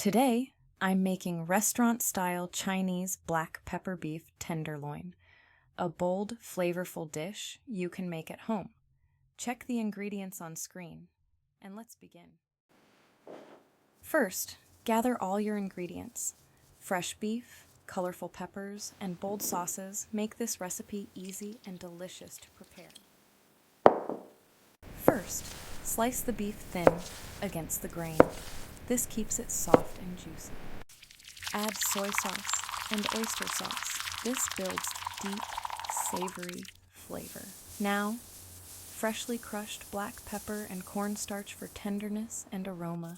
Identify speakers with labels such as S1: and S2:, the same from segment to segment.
S1: Today, I'm making restaurant-style Chinese black pepper beef tenderloin, a bold, flavorful dish you can make at home. Check the ingredients on screen, and let's begin. First, gather all your ingredients. Fresh beef, colorful peppers, and bold sauces make this recipe easy and delicious to prepare. First, slice the beef thin against the grain. This keeps it soft and juicy. Add soy sauce and oyster sauce. This builds deep, savory flavor. Now, freshly crushed black pepper and cornstarch for tenderness and aroma.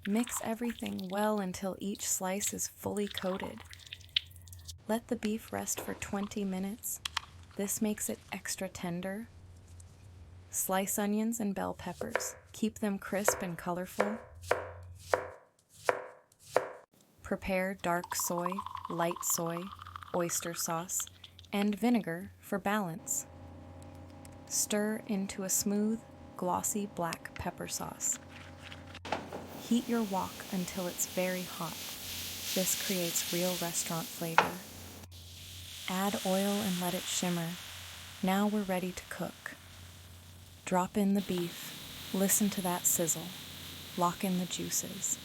S1: Mix everything well until each slice is fully coated. Let the beef rest for 20 minutes. This makes it extra tender. Slice onions and bell peppers. Keep them crisp and colorful. Prepare dark soy, light soy, oyster sauce, and vinegar for balance. Stir into a smooth, glossy black pepper sauce. Heat your wok until it's very hot. This creates real restaurant flavor. Add oil and let it shimmer. Now we're ready to cook. Drop in the beef. Listen to that sizzle. Lock in the juices.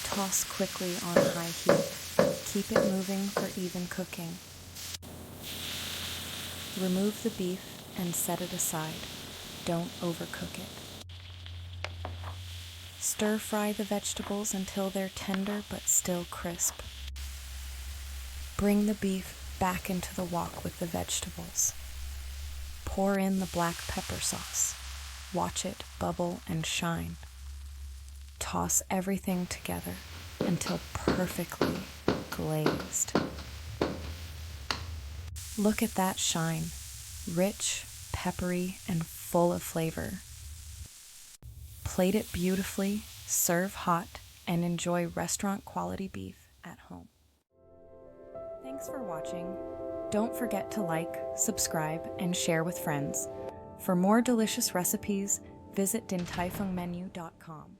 S1: Toss quickly on high heat. Keep it moving for even cooking. Remove the beef and set it aside. Don't overcook it. Stir fry the vegetables until they're tender but still crisp. Bring the beef back into the wok with the vegetables. Pour in the black pepper sauce. Watch it bubble and shine. Toss everything together until perfectly glazed. Look at that shine. Rich, peppery, and full of flavor. Plate it beautifully, serve hot, and enjoy restaurant-quality beef at home. Thanks for watching. Don't forget to like, subscribe, and share with friends. For more delicious recipes, visit dintaifengmenu.com.